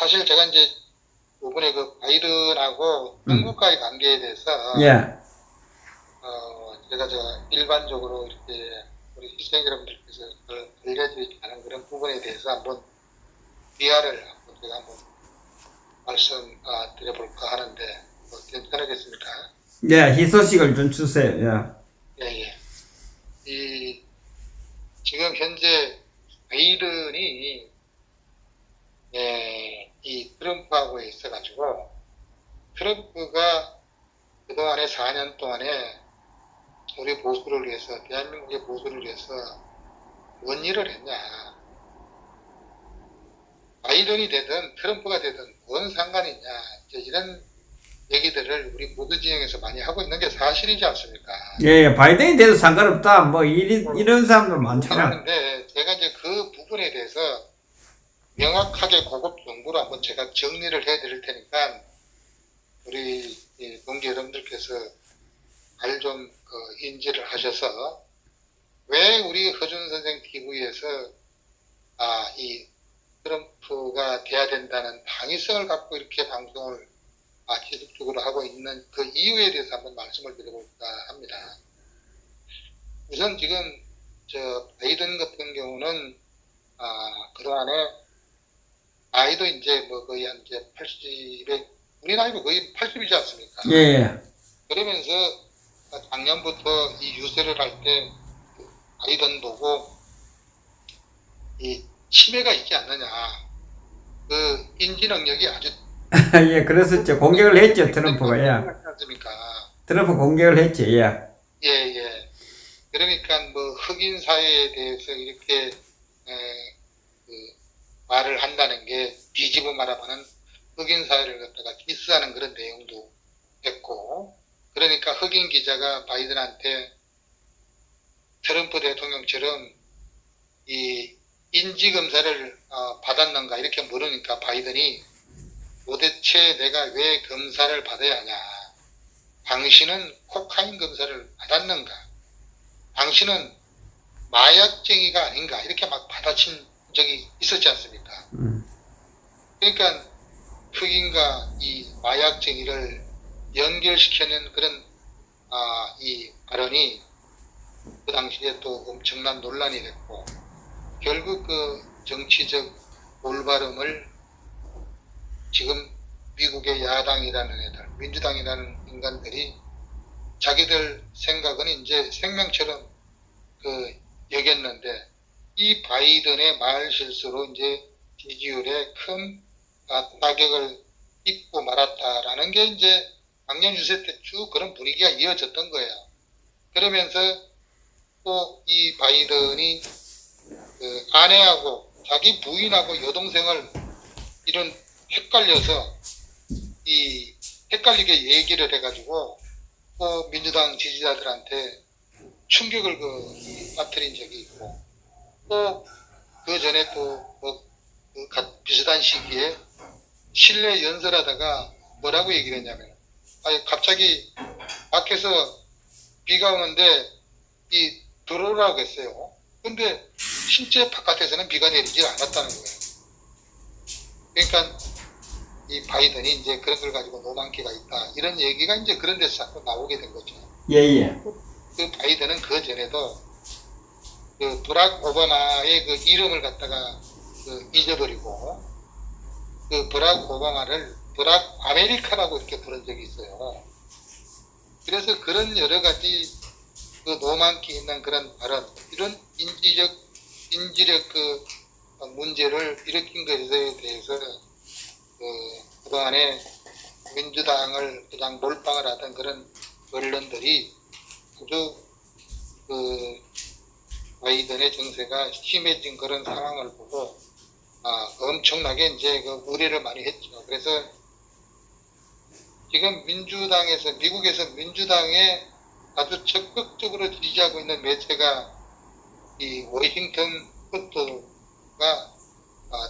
사실 제가 이제 이번에 그 바이든하고 한국과의 관계에 대해서 예. 제가 일반적으로 이렇게 우리 시청 여러분들께서 알려드리지 않은 그런 부분에 대해서 한번 비하를 한번 제가 한번 말씀 드려볼까 하는데 괜찮으겠습니까? 예, 희소식을 좀 주세요. 예, 예. 지금 현재 바이든이 이 트럼프하고 있어가지고 트럼프가 그동안에 4년 동안에 우리 보수를 위해서, 대한민국의 보수를 위해서 뭔 일을 했냐. 바이든이 되든 트럼프가 되든 뭔 상관이냐. 이런 얘기들을 우리 보수 진영에서 많이 하고 있는 게 사실이지 않습니까? 예, 바이든이 돼도 상관없다. 뭐, 이런 사람들 많잖아. 그런데 제가 이제 그 부분에 대해서 명확하게 고급 정보로 한번 제가 정리를 해 드릴 테니까 우리 동기 여러분들께서 잘 좀 인지를 하셔서 왜 우리 허준 선생 TV에서 이 트럼프가 돼야 된다는 당위성을 갖고 이렇게 방송을 지속적으로 하고 있는 그 이유에 대해서 한번 말씀을 드려볼까 합니다. 우선 지금 바이든 같은 경우는 그동안에 나이도 이제 뭐 거의 한 이제 80에 우리 나이도 거의 80이지 않습니까? 예. 그러면서 작년부터 이 유세를 할 때 바이든 보고 이 치매가 있지 않느냐. 그 인지 능력이 아주 예, 그랬었죠. 공격을 했죠, 트럼프가. 예. 않습니까? 트럼프 공격을 했죠, 예. 예, 예. 그러니까 뭐 흑인 사회에 대해서 이렇게 말을 한다는 게 뒤집어 말하면은 흑인 사회를 갖다가 디스하는 그런 내용도 했고, 그러니까 흑인 기자가 바이든한테 트럼프 대통령처럼 이 인지 검사를 받았는가 이렇게 물으니까 바이든이 도대체 내가 왜 검사를 받아야 하냐? 당신은 코카인 검사를 받았는가? 당신은 마약쟁이가 아닌가? 이렇게 막 받아친 적이 있었지 않습니까? 그러니까 흑인과 이 마약쟁이를 연결시키는 그런 이 발언이 그 당시에 또 엄청난 논란이 됐고 결국 그 정치적 올바름을 지금 미국의 야당이라는 애들, 민주당이라는 인간들이 자기들 생각은 이제 생명처럼 여겼는데 이 바이든의 말 실수로 이제 지지율에 큰 타격을 입고 말았다라는 게 이제 작년 유세 때 쭉 그런 분위기가 이어졌던 거예요. 그러면서 또 이 바이든이 아내하고 자기 부인하고 여동생을 이런 헷갈려서 헷갈리게 얘기를 해가지고 또 민주당 지지자들한테 충격을 빠뜨린 적이 있고 또 그 전에 또 비슷한 시기에 실내 연설하다가 뭐라고 얘기를 했냐면 갑자기 밖에서 비가 오는데 들어오라고 했어요. 근데 실제 바깥에서는 비가 내리지 않았다는 거예요. 그러니까 이 바이든이 이제 그런 걸 가지고 노만기가 있다. 이런 얘기가 이제 그런 데서 자꾸 나오게 된 거죠. 예. 그 바이든은 그 전에도 그 버락 오바마의 그 이름을 갖다가 잊어버리고 그 버락 오바마를 버락 아메리카라고 이렇게 부른 적이 있어요. 그래서 그런 여러 가지 그 노만기 있는 그런 발언, 이런 인지력 문제를 일으킨 것에 대해서 그동안에 민주당을 그냥 몰빵을 하던 그런 언론들이 아주 바이든의 정세가 심해진 그런 상황을 보고 엄청나게 이제 우려를 많이 했죠. 그래서 지금 미국에서 민주당에 아주 적극적으로 지지하고 있는 매체가 이 워싱턴 포스트가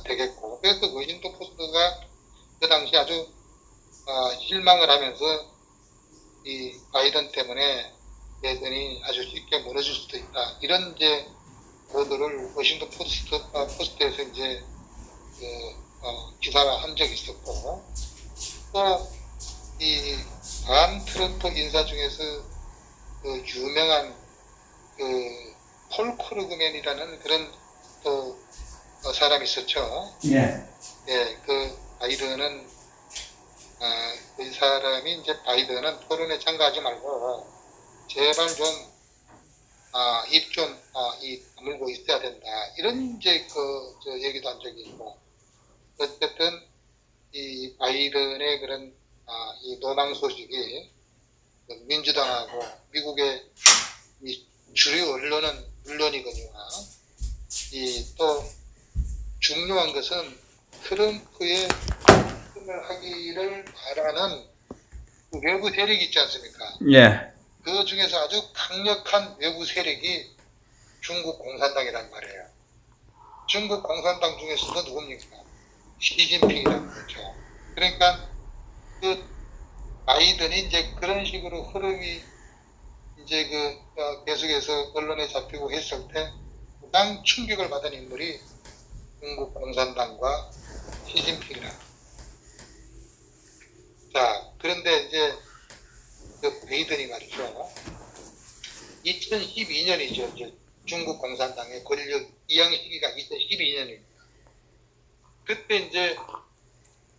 되겠고, 그래서 워싱턴 포스트가 그 당시 아주 실망을 하면서 이 바이든 때문에 대선이 아주 쉽게 무너질 수도 있다. 이런 이제 보도를 워싱턴 포스트에서 이제 기사화 한 적이 있었고, 또 이 반트럼프 인사 중에서 그 유명한 그 폴 크루그맨이라는 그런 또 사람이 있었죠. 예. 예, 그 바이든은 그 사람이 이제 바이든은 토론에 참가하지 말고 제발 좀 입 좀 다물고 있어야 된다. 이런 이제 저 얘기도 한 적이 있고, 어쨌든 이 바이든의 그런 이 노망 소식이 그 민주당하고 미국의 이 주류 언론은 물론이거니와 이 또 중요한 것은 트럼프의 승을 하기를 바라는 그 외부 세력이 있지 않습니까? 예. 그 중에서 아주 강력한 외부 세력이 중국 공산당이란 말이에요. 중국 공산당 중에서도 누굽니까? 시진핑이라는 거죠. 그러니까 그 바이든이 이제 그런 식으로 흐름이 이제 계속해서 언론에 잡히고 했을 때 가장 충격을 받은 인물이 중국 공산당과 시진핑이라. 자, 그런데 이제 그 바이든이 말이죠. 2012년이죠. 이제 중국 공산당의 권력 이양 시기가 2012년입니다. 그때 이제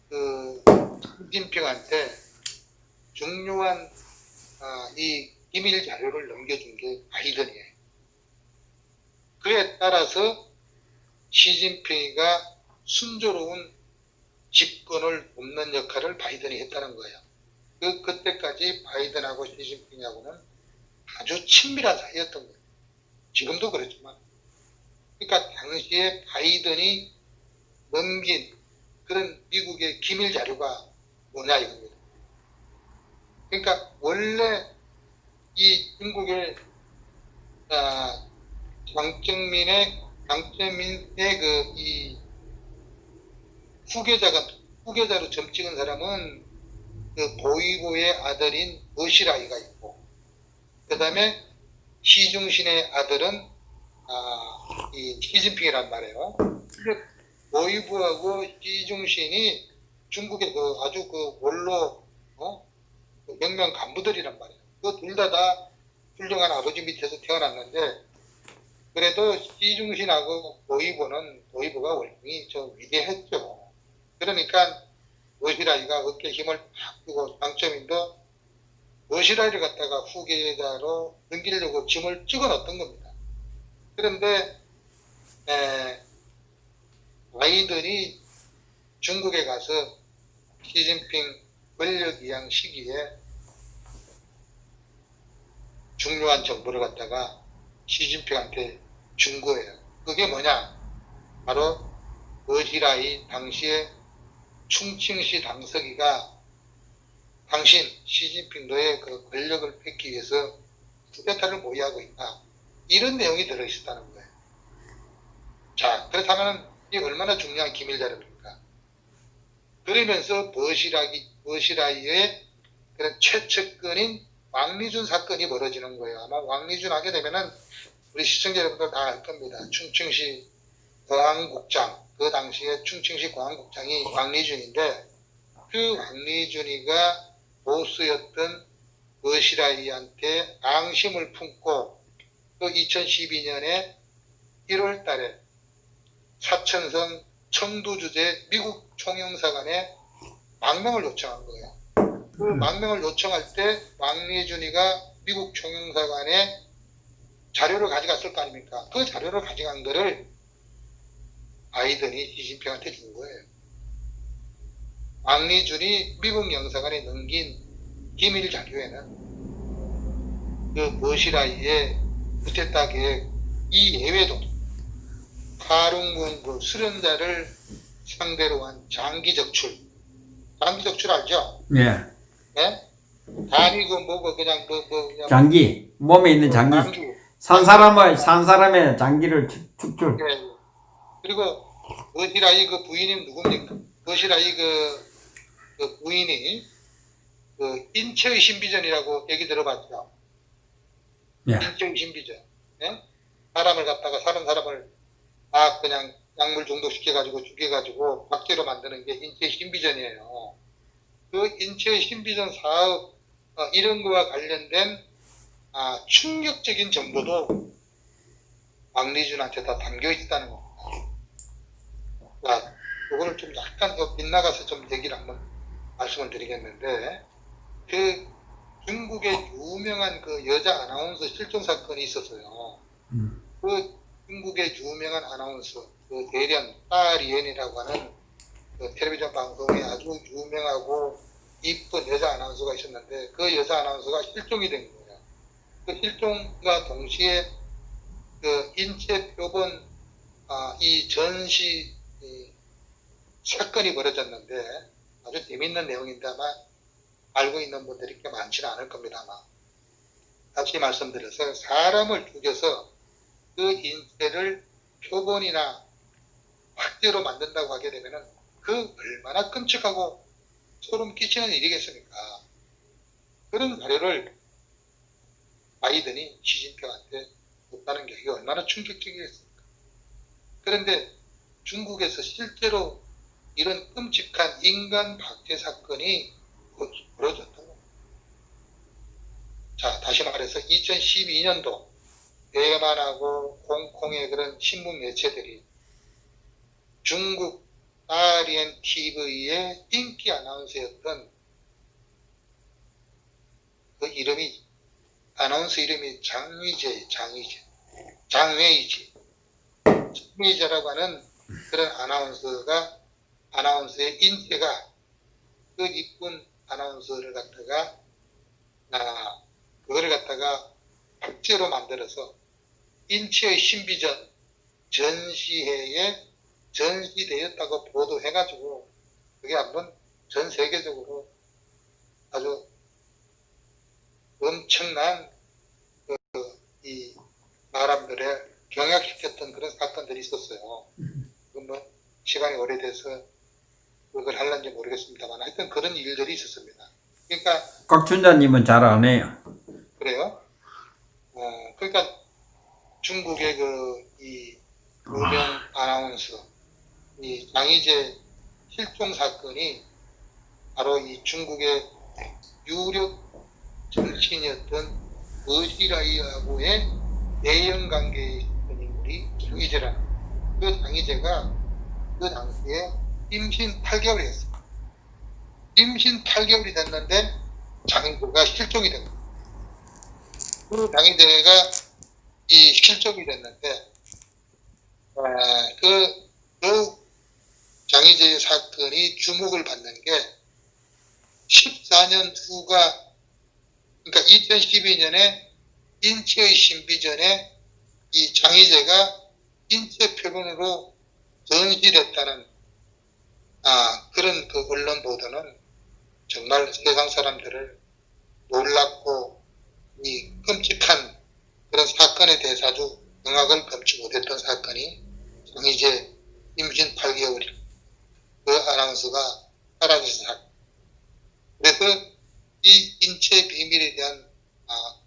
그 시진핑한테 중요한 이 기밀 자료를 넘겨준 게 바이든이에요. 그에 따라서 시진핑이가 순조로운 집권을 돕는 역할을 바이든이 했다는 거예요. 그때까지 바이든하고 시진핑하고는 아주 친밀한 사이였던 거예요. 지금도 그렇지만. 그러니까 당시에 바이든이 넘긴 그런 미국의 기밀 자료가 뭐냐 이겁니다. 그러니까 원래 이 중국의 장정민의 그 이 후계자로 점 찍은 사람은 그 보이보의 아들인 머시라이가 있고, 그 다음에 시중신의 아들은 이 시진핑이란 말이에요. 보이보하고 시중신이 중국의 그 아주 그 원로 그 혁명 간부들이란 말이에요. 그 둘 다 훌륭한 아버지 밑에서 태어났는데, 그래도 시중신하고 보이보가 월등히 좀 위대했죠. 그러니까 머시라이가 어깨에 힘을 팍 주고 장점인도 머시라이를 갖다가 후계자로 넘기려고 짐을 찍어 넣었던 겁니다. 그런데 바이든이 중국에 가서 시진핑 권력 이양 시기에 중요한 정보를 갖다가 시진핑한테 준 거예요. 그게 뭐냐? 바로 머시라이 당시에 충칭시 당서기가 당신 시진핑 너의 그 권력을 뺏기 위해서 쿠데타를 모의하고 있다. 이런 내용이 들어있었다는 거예요. 자, 그렇다면 이게 얼마나 중요한 기밀 자료입니까? 그러면서 머시라이의 그런 최측근인 왕리준 사건이 벌어지는 거예요. 아마 왕리준 하게 되면은 우리 시청자 여러분들 다 알 겁니다. 충칭시 공항국장, 그 당시에 충칭시 공항국장이 왕리준인데, 그 왕리준이가 보스였던 머시라이한테 앙심을 품고 또 2012년에 1월 달에 사천성 청두주재 미국 총영사관에 망명을 요청한 거예요. 그 망명을 요청할 때 왕리준이가 미국 총영사관에 자료를 가져갔을 거 아닙니까? 그 자료를 가져간 거를 바이든이 시진핑한테 준 거예요. 왕리준이 미국 영사관에 넘긴 기밀 자료에는 그 머시라이의 쿠데타 계획 이외에도 파룬군 그 수련자를 상대로 한 장기 적출 알죠? 예. 네? 단이 그 뭐고 그냥 그냥 장기. 몸에 있는 장기. 산 사람의 장기를 축출. 네. 그리고 머시라이 그 부인이 누굽니까? 머시라이 그 부인이 그 인체의 신비전이라고 얘기 들어봤죠? 예. 인체의 신비전. 네? 사람을 갖다가 사는 사람을 그냥 약물 중독시켜가지고 죽여가지고 박제로 만드는 게 인체 신비전이에요. 그 인체 신비전 사업 이런 거와 관련된 충격적인 정보도 왕리준한테 다 담겨 있다는 겁니다. 자, 그거를 좀 약간 더 빗나가서 좀 얘기를 한번 말씀을 드리겠는데, 그 중국의 유명한 그 여자 아나운서 실종 사건이 있었어요. 그 중국의 유명한 아나운서, 그 대련 따리엔이라고 하는 그 텔레비전 방송에 아주 유명하고 이쁜 여자 아나운서가 있었는데, 그 여자 아나운서가 실종이 된 거예요. 그 실종과 동시에 그 인체 표본 이 전시 사건이 벌어졌는데, 아주 재밌는 내용인데 아마 알고 있는 분들이 꽤 많지는 않을 겁니다. 아마 다시 말씀드려서 사람을 죽여서 그 인체를 표본이나 확대로 만든다고 하게 되면은 그 얼마나 끔찍하고 소름 끼치는 일이겠습니까? 그런 자료를 바이든이 시진핑한테 줬다는 게 이게 얼마나 충격적이겠습니까? 그런데 중국에서 실제로 이런 끔찍한 인간 박해 사건이 벌어졌다고. 자, 다시 말해서 2012년도 대만하고 홍콩의 그런 신문 매체들이 중국 아리엔 TV의 인기 아나운서였던 그 이름이, 아나운서 이름이 장웨이지라고 하는 그런 아나운서의 인체가 그 이쁜 아나운서를 갖다가 그거를 갖다가 박제로 만들어서 인체의 신비전 전시회에 전시되었다고 보도해가지고 그게 한번 전 세계적으로 아주 엄청난 이 사람들의 경악시켰던 그런 사건들이 있었어요. 그건 뭐 시간이 오래돼서 그걸 할는지 모르겠습니다만 하여튼 그런 일들이 있었습니다. 그러니까 곽춘자님은 잘 안 해요. 그래요. 그러니까 중국의 이 유명 아나운서 이 장희재 실종 사건이 바로 이 중국의 유력 정치인이었던 어시라이하고의 대형 관계에 있던 인물이 장희재라는 그 장희재가 그 당시에 임신 8개월이 했어요. 임신 8개월이 됐는데 장희재가 실종이 된 거예요. 그 장희재가 이 실종이 됐는데 그 장희재 사건이 주목을 받는 게 14년 후가, 그러니까 2012년에 인체의 신비전에 이 장희재가 인체 표본으로 전시됐다는 그런 그 언론 보도는 정말 세상 사람들을 놀랍고 이 끔찍한 그런 사건에 대해서 아주 경악을 금치 못했던 사건이 장희재 임신 8개월 그 아나운서가 사라진 사건. 그래서 이 인체 비밀에 대한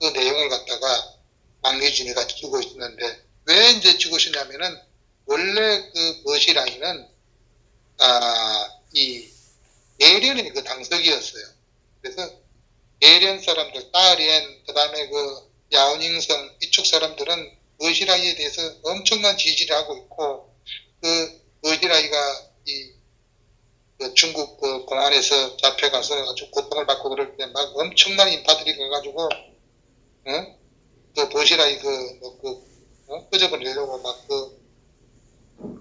그 내용을 갖다가 왕리준이가 주고 있었는데 왜 이제 주고 있냐면은 원래 그 머시라이는 이 예련의 그 당석이었어요. 그래서 예련 사람들, 따리엔, 그 다음에 그 야오닝성 이쪽 사람들은 머시라이에 대해서 엄청난 지지를 하고 있고, 그 머시라이가 그 중국 그 공안에서 잡혀가서 아주 고통을 받고 그럴 때 막 엄청난 인파들이 가가지고, 그 머시라이 끄집어내려고 막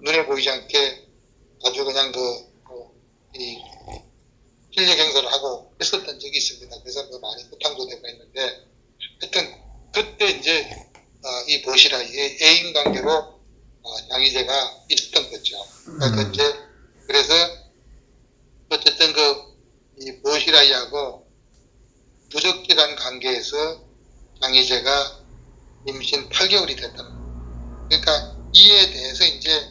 눈에 보이지 않게 아주 그냥 이 실력 행사를 하고 했었던 적이 있습니다. 그래서 많이 후탕도 되고 했는데, 하여튼 그때 이제 이 머시라이의 애인 관계로 장희재가 있었던 거죠. 그래서 어쨌든 이 머시라이하고 부적절한 관계에서 장희재가 임신 8개월이 됐다는 거예요. 그러니까 이에 대해서 이제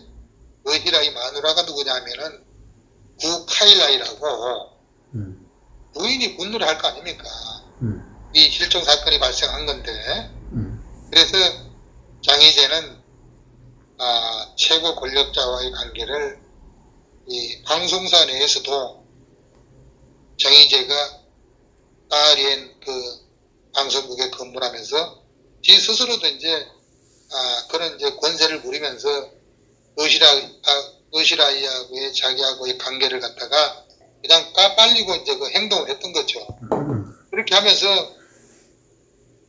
머시라이 마누라가 누구냐면은 구카일라이라고 부인이 분노를 할 거 아닙니까? 이 실종 사건이 발생한 건데, 그래서 장희재는 최고 권력자와의 관계를 이 방송사 내에서도 정의제가 딸인 그 방송국에 근무를 하면서 지 스스로도 이제 그런 이제 권세를 부리면서 의시라이하고의 자기하고의 관계를 갖다가 그냥 까발리고 이제 그 행동을 했던 거죠. 그렇게 하면서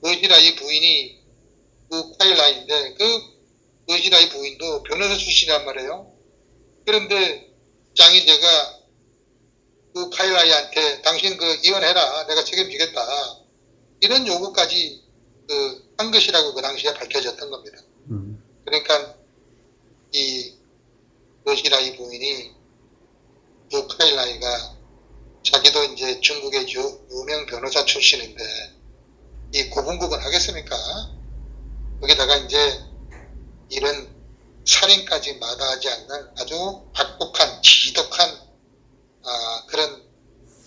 의시라이 부인이 그 카일라인데 그 의시라이 부인도 변호사 출신이란 말이에요. 그런데 장희재가 그 카일라이한테 당신 그 이혼해라, 내가 책임지겠다, 이런 요구까지 한 것이라고 그 당시에 밝혀졌던 겁니다. 그러니까 이 의시라이 부인이 그 카일라이가 자기도 이제 중국의 유명 변호사 출신인데 이 고분고분 하겠습니까? 거기다가 이제 이런 살인까지 마다하지 않는 아주 악독한 지독한 그런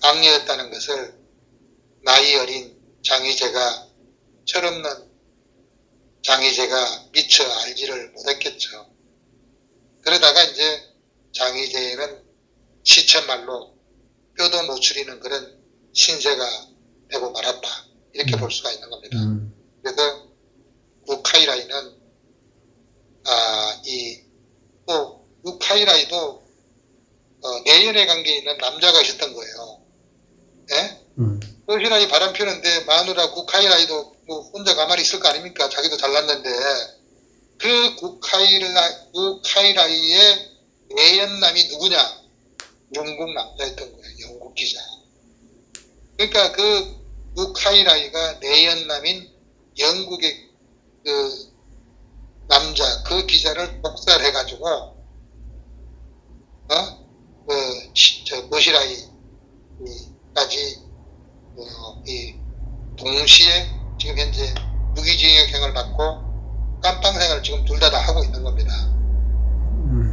악녀였다는 것을 나이 어린 장희재가, 철없는 장희재가 미처 알지를 못했겠죠. 그러다가 이제 장희재는 시쳇말로 뼈도 못 추리는 그런 신세가 되고 말았다, 이렇게 볼 수가 있는 겁니다. 그래서 그 카이라이는 그 카이라이도 내연의 관계에 있는 남자가 있었던 거예요. 예? 의시라이 바람 피우는데 마누라 그 카이라이도 뭐 혼자 가만히 있을 거 아닙니까? 자기도 잘났는데 그 카이라이의 내연남이 누구냐? 영국 남자였던 거예요. 영국 기자. 그러니까 그 카이라이가 내연남인 영국의 그 남자, 그 기자를 독살해가지고 의시라이까지 동시에 지금 현재 무기징역형을 받고 깜빵생활을 지금 둘 다 하고 있는 겁니다.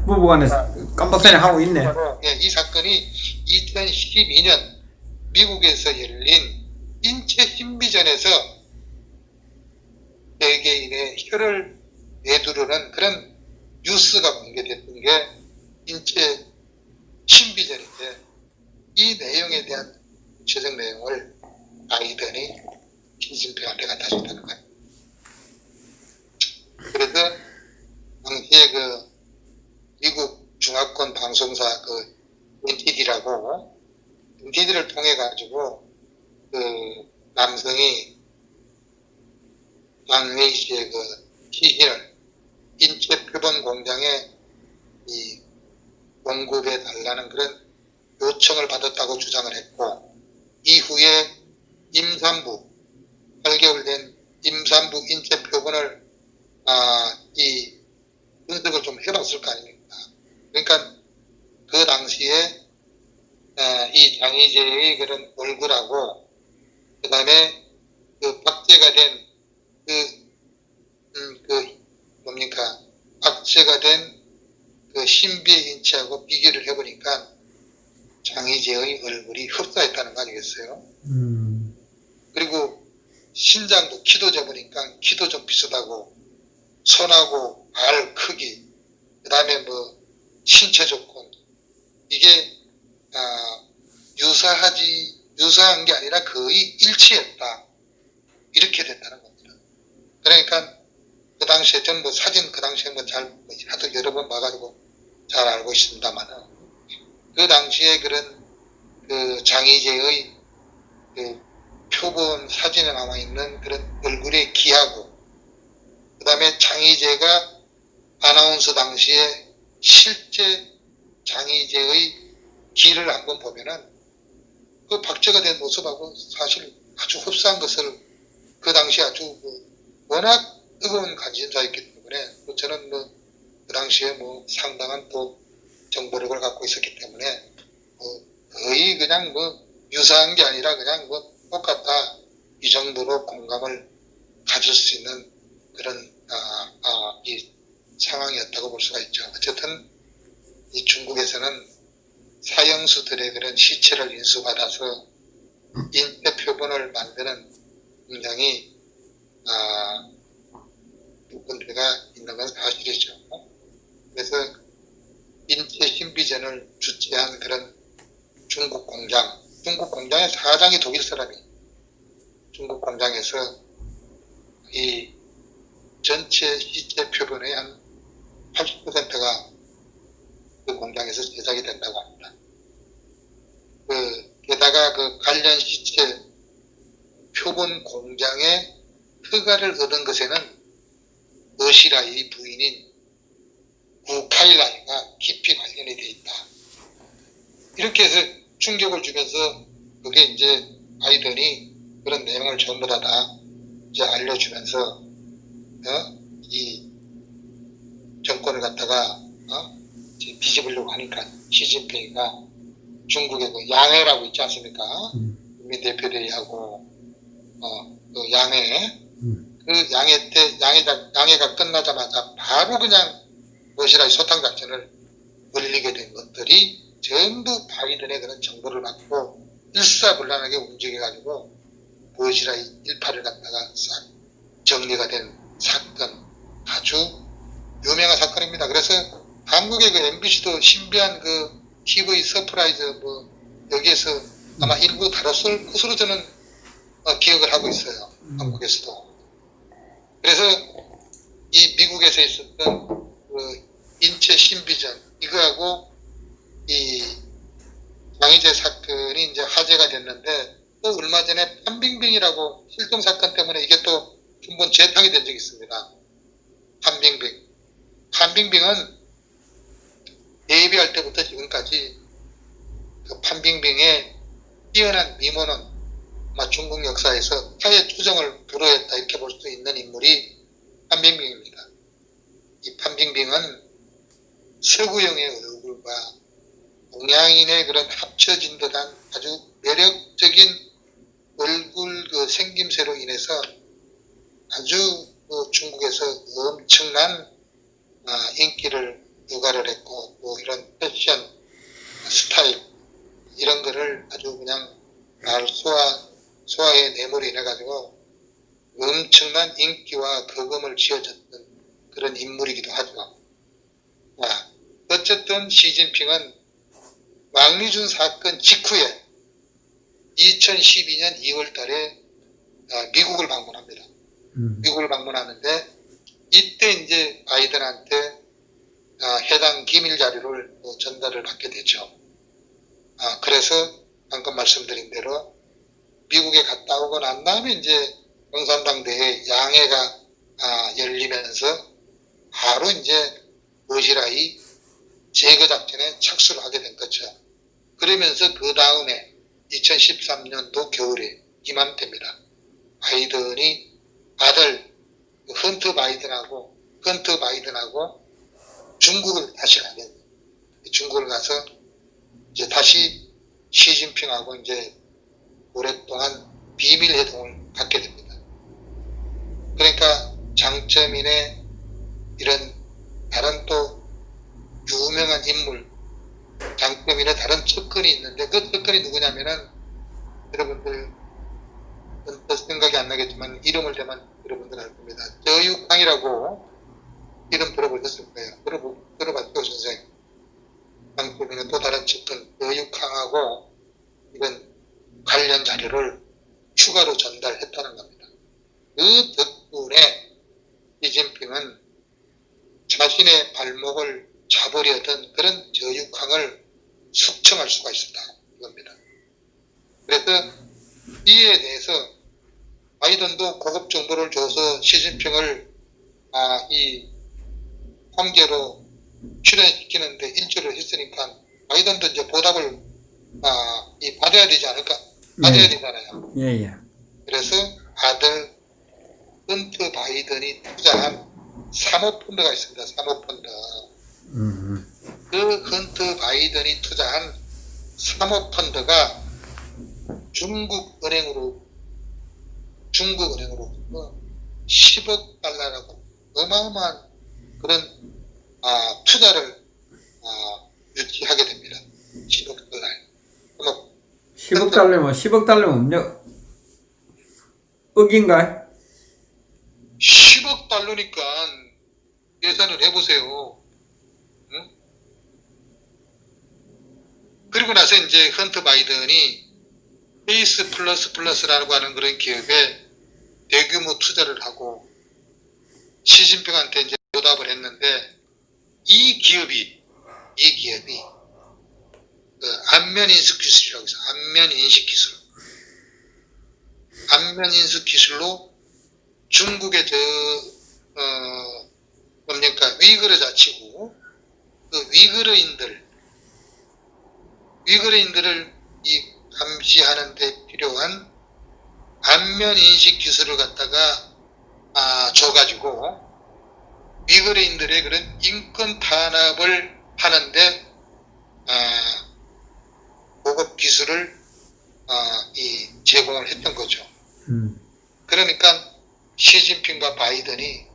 부부간에 깜빡생활 하고 있네. 예, 이 사건이 2012년 미국에서 열린 인체 신비전에서 세계인의 혀를 내두르는 그런 뉴스가 공개됐던 게 인체 신비전인데, 이 내용에 대한 구체적 내용을 바이든이 시진핑한테 갖다 줬다는 거예요. 그래서 당시에 그 미국 중화권 방송사 그 NTD를 통해 가지고 그 남성이 장혜희씨의 그 시신을 인체 표본 공장에 이 공급해 달라는 그런 요청을 받았다고 주장을 했고, 이후에 임산부 8개월 된 임산부 인체 표본을 이 분석을 좀 해봤을 거 아닙니까? 그러니까 그 당시에 이 장희재의 그런 얼굴하고 그 다음에 그 박제가 된 박제가 된 그 신비의 인체하고 비교를 해보니까 장희재의 얼굴이 흡사했다는 거 아니겠어요? 그리고 신장도, 키도 재보니까 키도 좀 비슷하고, 손하고 발 크기, 그 다음에 뭐 신체 조건, 이게 유사한 게 아니라 거의 일치했다, 이렇게 된다는 겁니다. 그러니까 그 당시에 저는 뭐 사진 그 당시에 뭐 하도 여러 번 봐가지고 잘 알고 있습니다만은, 그 당시에 그런 그 장희재의 그 표본 사진에 나와 있는 그런 얼굴의 기하고, 그 다음에 장희재가 아나운서 당시에 실제 장희재의 기를 한번 보면은 그 박제가 된 모습하고 사실 아주 흡사한 것을 그 당시에 아주 워낙 뜨거운 관심사였기 때문에 저는 그 당시에 상당한 또 정보력을 갖고 있었기 때문에 거의 그냥 유사한 게 아니라 그냥 똑같다, 이 정도로 공감을 가질 수 있는 그런 이 상황이었다고 볼 수가 있죠. 어쨌든 이 중국에서는 사형수들의 그런 시체를 인수받아서 인체 표본을 만드는 굉장히 군대가 있는 건 사실이죠. 그래서 인체 신비전을 주최한 그런 중국 공장의 사장이 독일 사람이 중국 공장에서 이 전체 시체 표본의 한 80%가 그 공장에서 제작이 된다고 합니다. 게다가 그 관련 시체 표본 공장의 허가를 얻은 것에는 어시라이 부인인 구카일라이가 깊이 관련이 되어 있다. 이렇게 해서 충격을 주면서 그게 이제 바이든이 그런 내용을 전부 다 이제 알려주면서 이 정권을 갖다가 뒤집으려고 하니까 시진핑이가 중국의 그 양해라고 있지 않습니까? 국민 대표대회하고 그 양해 그 양해 때 양해가 끝나자마자 바로 그냥 러시아의 소탕 작전을 벌리게 된 것들이 전부 바이든의 그런 정보를 받고 일사불란하게 움직여가지고 러시아의 일파를 갖다가 싹 정리가 된 사건, 아주 유명한 사건입니다. 그래서 한국의 그 MBC도 신비한 그 TV 서프라이즈 여기에서 아마 일부 다뤘을 것으로 저는 기억을 하고 있어요. 한국에서도. 그래서 이 미국에서 있었던 그 인체 신비전 이거하고 이 장희재 사건이 이제 화제가 됐는데 또 얼마 전에 판빙빙이라고 실종 사건 때문에 이게 또 한 번 재탕이 된 적이 있습니다. 판빙빙은 데뷔할 때부터 지금까지 그 판빙빙의 뛰어난 미모는 아마 중국 역사에서 타의 투정을 불허했다 이렇게 볼 수 있는 인물이 판빙빙입니다. 이 판빙빙은 서구형의 얼굴과 동양인의 그런 합쳐진 듯한 아주 매력적인 얼굴 그 생김새로 인해서 아주 중국에서 엄청난 인기를 누가를 했고 또 이런 패션 스타일 이런 거를 아주 그냥 소화의 내물이 인해가지고 엄청난 인기와 거금을 쥐어줬던 그런 인물이기도 하죠. 어쨌든 시진핑은 왕리준 사건 직후에 2012년 2월 달에 미국을 방문합니다. 미국을 방문하는데 이때 이제 바이든한테 해당 기밀 자료를 전달을 받게 되죠. 그래서 방금 말씀드린 대로 미국에 갔다 오고 난 다음에 이제共産党대회 양해가 열리면서 바로 이제 러시아의 제거 작전에 착수를 하게 된 거죠. 그러면서 그 다음에 2013년도 겨울에 이맘때입니다. 바이든이 아들 헌터 바이든하고 중국을 다시 가게 돼요. 중국을 가서 이제 다시 시진핑하고 이제 오랫동안 비밀 회동을 갖게 됩니다. 그러니까 장점인의 이런 다른 또 유명한 인물, 장점인의 다른 측근이 있는데 그 측근이 누구냐면은 여러분들 생각이 안 나겠지만 이름을 대면 여러분들 알 겁니다. 저육항이라고 이름 들어보셨을 거예요. 들어봤죠, 선생님? 장점인의 또 다른 측근 저육항하고 이런 관련 자료를 추가로 전달했다는 겁니다. 그 덕분에 시진핑은 자신의 발목을 잡으려던 그런 저육항을 숙청할 수가 있었다 이겁니다. 그래서 이에 대해서 바이든도 고급 정보를 줘서 시진핑을 이 황제로 출연시키는데 일조를 했으니까 바이든도 이제 보답을 받아야 되지 않을까? 받아야 되잖아요. 예. 그래서 아들 헌터 바이든이 투자한 사모펀드가 있습니다. 사모펀드. 그 헌터 바이든이 투자한 사모펀드가 중국은행으로 10억 달러라고 어마어마한 그런 투자를 유치하게 됩니다. 10억 달러. 10억 달러면 억인가요? 10억 달러니까 계산을 해보세요. 그리고 나서 이제 헌터 바이든이 페이스 플러스 플러스라고 하는 그런 기업에 대규모 투자를 하고 시진핑한테 이제 보답을 했는데 이 기업이 그 안면 인식 기술이라고 해서 안면 인식 기술로 중국의 뭡니까 위거르 자치구 그 위거르인들을 이 감시하는 데 필요한 안면 인식 기술을 갖다가 줘가지고 위거르인들의 그런 인권 탄압을 하는데 고급 기술을 제공을 했던 거죠. 그러니까 시진핑과 바이든이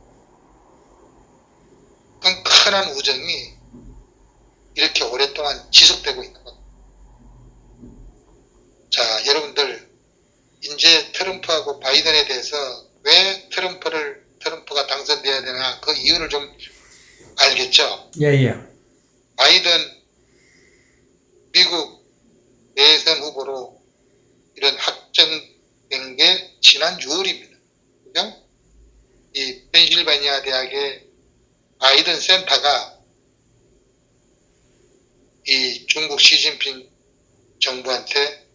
끈끈한 우정이 이렇게 오랫동안 지속되고 있는 겁니다. 자, 여러분들 이제 트럼프하고 바이든에 대해서 왜 트럼프가 당선돼야 되나 그 이유를 좀 알겠죠? 예. 바이든 미국 대선 후보로 이런 확정된 게 지난 6월입니다. 그죠? 이 펜실베니아 대학의 바이든 센터가 이 중국 시진핑 정부한테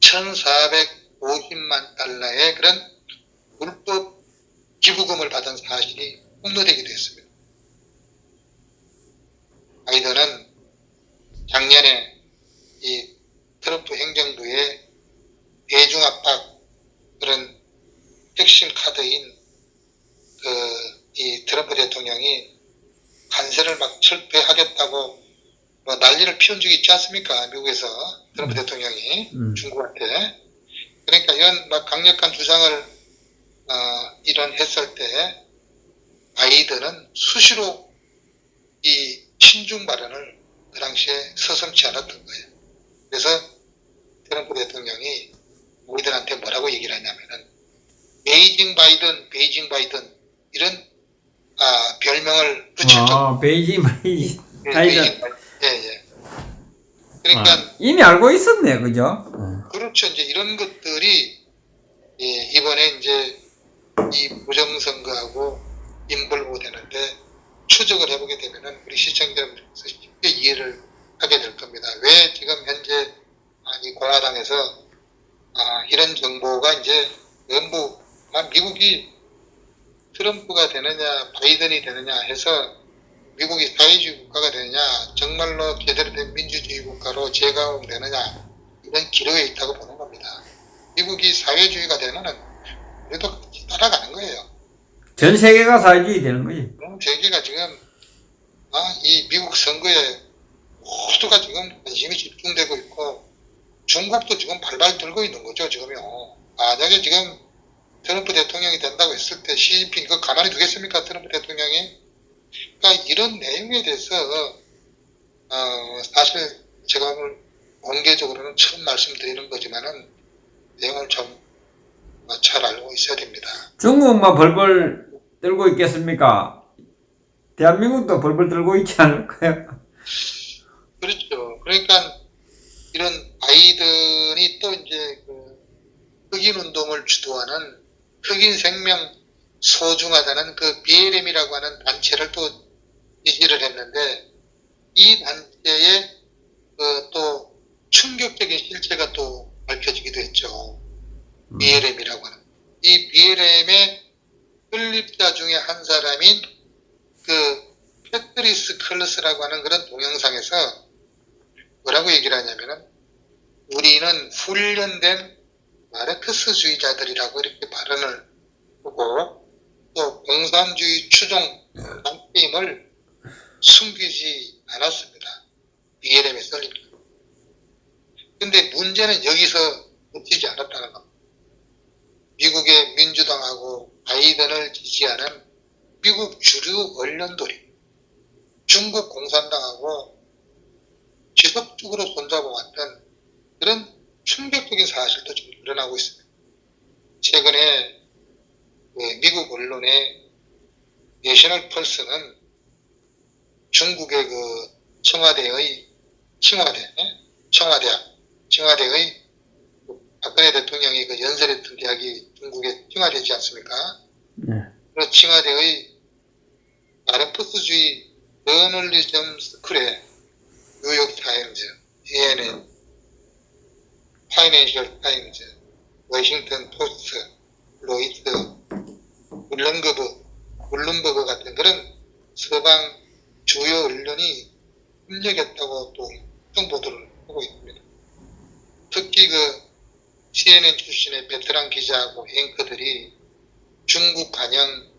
1,450만 달러의 그런 불법 기부금을 받은 사실이 폭로되기도 했습니다. 바이든은 작년에 이 트럼프 행정부의 대중압박 그런 핵심 카드인 이 트럼프 대통령이 관세를 막 철폐하겠다고 뭐 난리를 피운 적이 있지 않습니까? 미국에서 트럼프 대통령이 중국한테. 그러니까 이런 막 강력한 주장을 이런 했을 때 바이든은 수시로 이 친중 발언을 그 당시에 서슴지 않았던 거예요. 그래서 트럼프 대통령이 우리들한테 뭐라고 얘기를 하냐면은 베이징 바이든 이런 별명을 붙였죠. 베이징 바이든. 예. 그러니까 이미 알고 있었네, 그죠? 그렇죠. 이제 이런 것들이 이번에 이제 이 부정선거하고 인volve 되는데 추적을 해보게 되면은 우리 시청자분들께서 쉽게 이해를 하게 될 겁니다. 왜 지금 현재 이 공화당에서 이런 정보가 이제 전부 미국이 트럼프가 되느냐 바이든이 되느냐 해서 미국이 사회주의 국가가 되느냐 정말로 제대로 된 민주주의 국가로 재가공되느냐 이런 기로에 있다고 보는 겁니다. 미국이 사회주의가 되면은 우리도 같이 따라가는 거예요. 전 세계가 사회주의 되는 거지. 세계가 지금 이 미국 선거에 모두가 지금 관심이 집중되고 있고 중국도 지금 발발 들고 있는 거죠. 지금요. 만약에 지금 트럼프 대통령이 된다고 했을 때 시진핑 그거 가만히 두겠습니까? 트럼프 대통령이? 그러니까 이런 내용에 대해서 사실 제가 오늘 공개적으로는 처음 말씀드리는 거지만은 내용을 좀 잘 알고 있어야 됩니다. 중국만 벌벌 떨고 있겠습니까? 대한민국도 벌벌 떨고 있지 않을까요? 그렇죠. 그러니까 이런 바이든이 또 이제 흑인 운동을 주도하는 흑인 생명 소중하다는 그 BLM이라고 하는 단체를 또 지지를 했는데 이 단체의 또 충격적인 실체가 또 밝혀지기도 했죠. BLM이라고 하는. 이 BLM의 설립자 중에 한 사람인 패트리스 클러스라고 하는 그런 동영상에서 뭐라고 얘기를 하냐면은 우리는 훈련된 마르크스주의자들이라고 이렇게 발언을 하고 또 공산주의 추종 단체임을 숨기지 않았습니다. BLM의 설립자. 근데 문제는 여기서 그치지 않았다는 겁니다. 미국의 민주당하고 바이든을 지지하는 미국 주류 언론들이 중국 공산당하고 지속적으로 손잡아 왔던 그런 충격적인 사실도 지금 일어나고 있습니다. 최근에 미국 언론의 내셔널 펄스는 중국의 청와대의 청와대의 박근혜 대통령이 그 연설했던 대학이 중국에 청와대지 않습니까? 네. 그 청와대의 마르크스주의 저널리즘 스쿨에 뉴욕 타임즈, CNN, 파이낸셜 타임즈, 워싱턴 포스트, 로이트, 블룸버그 같은 그런 서방 주요 언론이 협력했다고 또 특정 보도를 하고 있습니다. 특히 그 CNN 출신의 베테랑 기자하고 앵커들이 중국 관영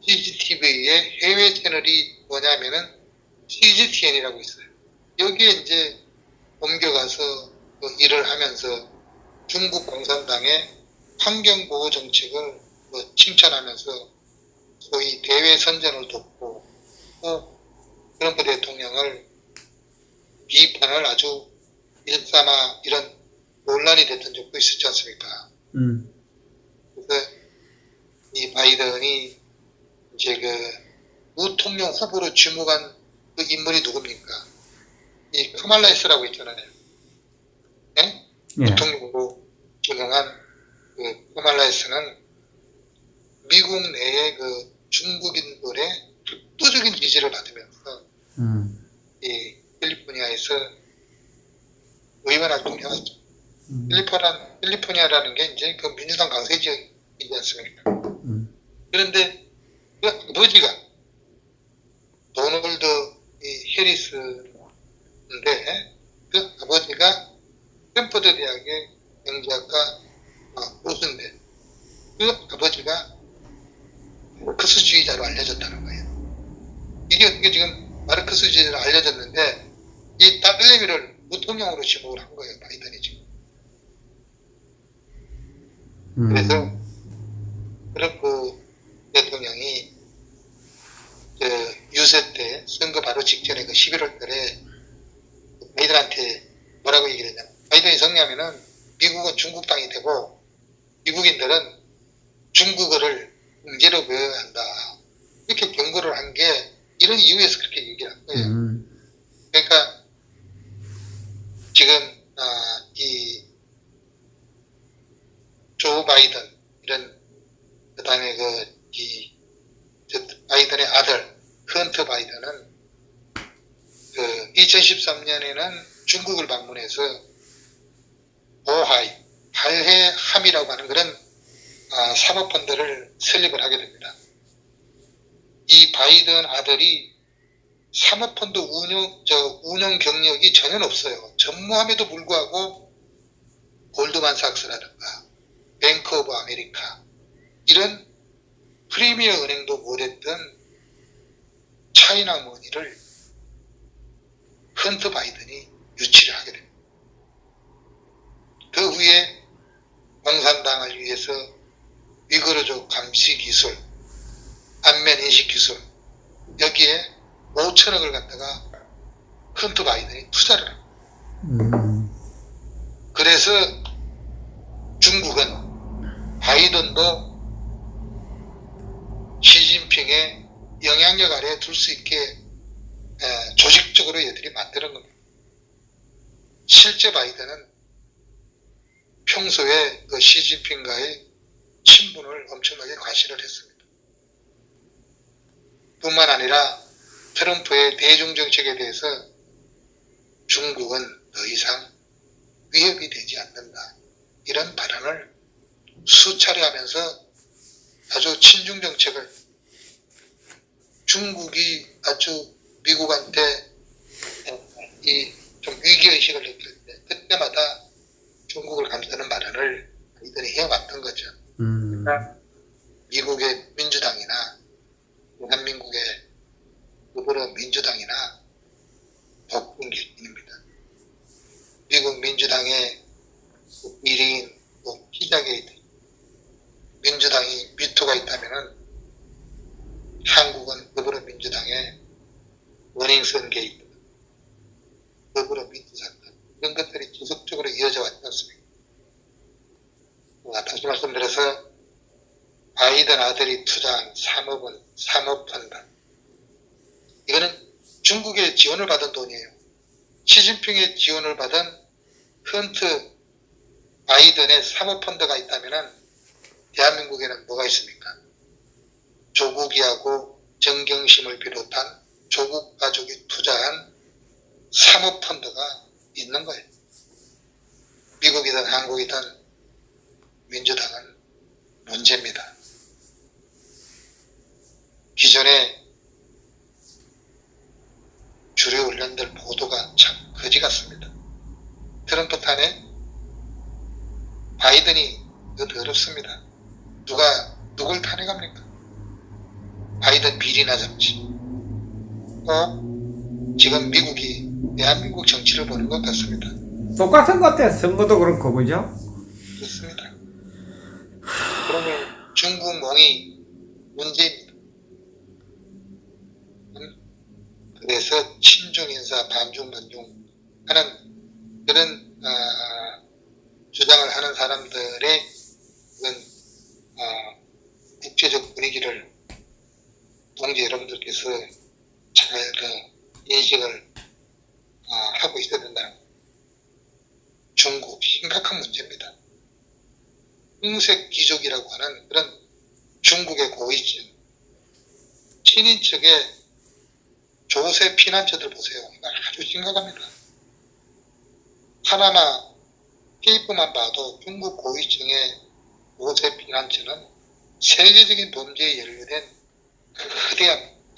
CGTV의 해외 채널이 뭐냐면은 CGTN이라고 있어요. 여기에 이제 옮겨가서 그 일을 하면서 중국 공산당의 환경보호 정책을 칭찬하면서 소위 대외 선전을 돕고 또 트럼프 대통령을 비판을 아주 일삼아 이런 논란이 됐던 적도 있었지 않습니까? 그래서 이 바이든이 이제 그 부통령 후보로 지목한 그 인물이 누굽니까? 이 카말라 해리스라고 있잖아요. 네? 예. 부통령으로 지명한 그 카말라 해리스는 미국 내의 그 중국인들의 압도적인 지지를 받으면서 이 캘리포니아에서 의원 활동을 해왔죠. 캘리포니아라는 게 이제 그 민주당 강세 지역이지 않습니까? 그런데 그 아버지가 도널드 이 해리스인데 그 아버지가 스탠퍼드 대학의 경제학과 교수인데 그 아버지가 마르크스주의자로 알려졌다는 거예요. 이게 어떻게 지금 마르크스주의자로 알려졌는데 이 딸내미를 부통령으로 지목을 한 거예요. 바이든이 지금. 그래서 트럼프 대통령이 유세 때 선거 바로 직전에 그 11월 달에 바이든한테 뭐라고 얘기를 했냐면 바이든이 승리하면은 미국은 중국 땅이 되고 미국인들은 중국어를 문제로 배워야 한다. 이렇게 경고를 한 게 이런 이유에서 그렇게 얘기를 한 거예요. 그러니까 지금 이 조 바이든 이런 그다음에 바이든의 아들 헌터 바이든은 2013년에는 중국을 방문해서 보하이, 발해함이라고 하는 그런 사모펀드를 설립을 하게 됩니다. 이 바이든 아들이 사모펀드 운영 경력이 전혀 없어요. 전무함에도 불구하고 골드만삭스라든가 뱅크 오브 아메리카 이런 프리미어 은행도 못했던 차이나 머니를 헌터 바이든이 유치를 하게 됩니다. 그 후에 공산당을 위해서 위거르족 감시 기술, 안면 인식 기술 여기에 5천억을 갖다가 헌터 바이든이 투자를 합니다. 그래서 중국은 바이든도 시진핑의 영향력 아래에 둘 수 있게 조직적으로 얘들이 만드는 겁니다. 실제 바이든은 평소에 그 시진핑과의 친분을 엄청나게 과시를 했습니다. 뿐만 아니라 트럼프의 대중 정책에 대해서 중국은 더 이상 위협이 되지 않는다. 이런 발언을 수차례 하면서 아주 친중 정책을 중국이 아주 미국한테 좀 위기의식을 느낄 때 그때마다 중국을 감싸는 발언을 이들이 해왔던 거죠. 그러니까 미국의 민주당이나 대한민국의 더불어민주당이나 독분 객인입니다. 미국 민주당의 일인 피자게이트 민주당이 미투가 있다면은 한국은 더불어민주당의 워닝썬 게이트 더불어민주 사건 이런 것들이 지속적으로 이어져 왔지 않습니까? 다시 말씀드려서 바이든 아들이 투자한 3억원 사모펀드 이거는 중국의 지원을 받은 돈이에요. 시진핑의 지원을 받은 헌트 바이든의 사모펀드가 있다면 대한민국에는 뭐가 있습니까? 조국이하고 정경심을 비롯한 조국 가족이 투자한 사모펀드가 있는 거예요. 미국이든 한국이든 민주당은 문제입니다. 기존의 주류 언론들 보도가 참 거지 같습니다. 트럼프 탄핵 바이든이 더 더럽습니다. 누굴 탄핵합니까? 바이든 비리나 잡지. 또 지금 미국이 대한민국 정치를 보는 것 같습니다. 똑같은 것 같아요. 선거도 그렇고, 그죠? 그렇습니다. 그러면 중국몽이 문제입니다. 그래서 친중인사 반중반중 하는 그런 주장을 하는 사람들의 그런 국제적 분위기를 동지 여러분들께서 잘 인식을 하고 있어야 된다는 거예요. 중국 심각한 문제입니다. 흰색 귀족이라고 하는 그런 중국의 고위층 친인척의 조세 피난처들 보세요. 아주 심각합니다. 파나마 케이프만 봐도 중국 고위층의 조세 피난처는 세계적인 범죄에 연루된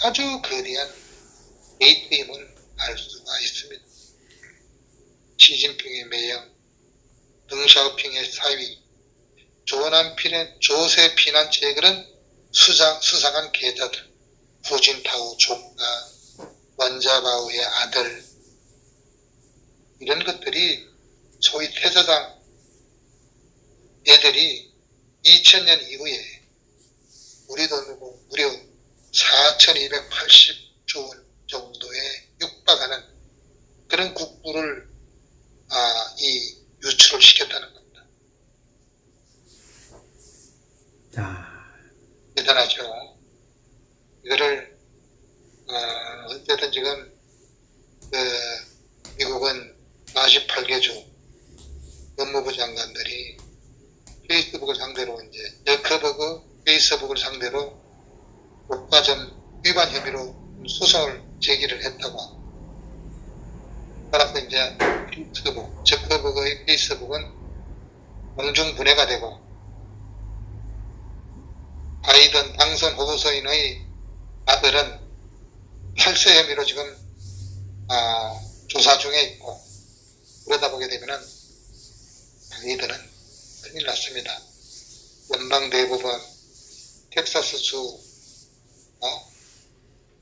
아주 거대한 게이트임을 알 수가 있습니다. 시진핑의 매형, 덩샤오핑의 사위, 조남필의 조세 피난처의 그런 수상한 계좌들, 후진타오 조카, 원자바오의 아들, 이런 것들이 소위 태사장 애들이 2000년 이후에 우리 돈으로 무려 4280조 원 정도에 육박하는 그런 국부를 유출을 시켰다는 겁니다. 자, 대단하죠. 이거를 어쨌든 지금 미국은 48개 주 법무부 장관들이 페이스북을 상대로 이제 저커버그 페이스북을 상대로 독과점 위반 혐의로 소송을 제기를 했다고 합니다. 따라서 이제 페이스북, 저커버그의 페이스북은 공중분해가 되고 바이든 당선 후보서인의 아들은 탈세 혐의로 지금 조사 중에 있고, 그러다 보게 되면은 바이든은 큰일 났습니다. 연방대법원 텍사스주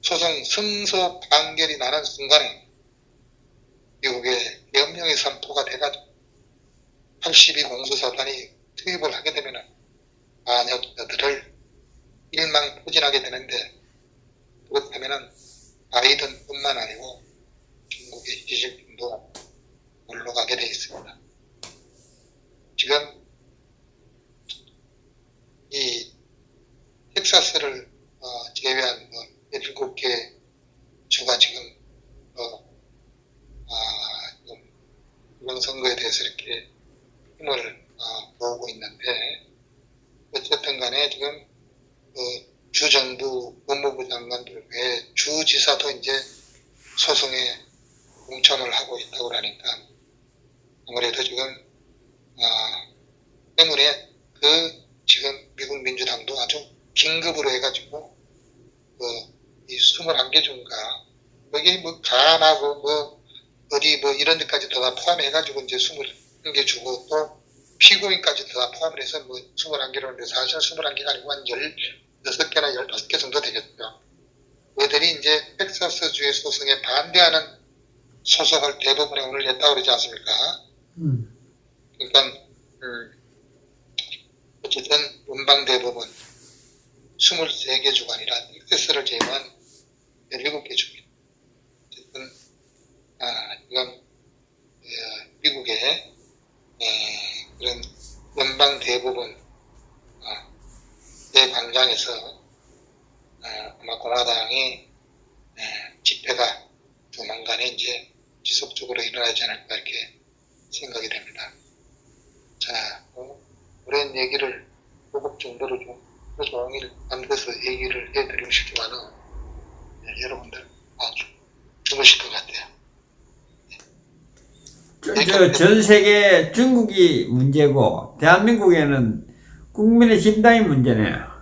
소송 승소 판결이 나는 순간에 미국의 명령의 선포가 돼가지고 82 공수사단이 투입을 하게 되면은 반역자들을 일망포진하게 되는데, 그렇다면은 바이든뿐만 아니고 중국의 시진핑도 물러가게 돼 있습니다. 지금 이 텍사스를 제외한 7개 주가 지금 이번 선거에 대해서 이렇게 힘을 모으고 있는데, 어쨌든 간에 지금 주정부 법무부 장관들 외에 주지사도 이제 소송에 동참을 하고 있다고 하니까 아무래도 지금 때문에 지금 미국 민주당도 아주 긴급으로 해가지고 이 21개 주인가 여기 뭐 간하고 어디 이런 데까지 다 포함해가지고 이제 21개 주고 또 피고인까지 다 포함을 해서 21개라는데 사실 21개가 아니고 한 16개나 15개 정도 되겠죠. 그들이 이제 텍사스주의 소송에 반대하는 소송을 대부분에 오늘 냈다고 그러지 않습니까? 그러니까 어쨌든 연방대법원 23개 주가 아니라 텍사스를 제외한 17개 주입니다. 어쨌든 이건 미국의 그런 연방대법원 대광장에서 아마 공화당이 집회가 조만간에 이제 지속적으로 일어나지 않을까 이렇게 생각이 됩니다. 자, 오랜 얘기를 고급 정보로 좀 하루 종일 밤새서 얘기를 해드리고 싶지만은 여러분들 아주 주무실 것 같아요. 전 세계 중국이 문제고 대한민국에는 국민의 심당이 문제네요.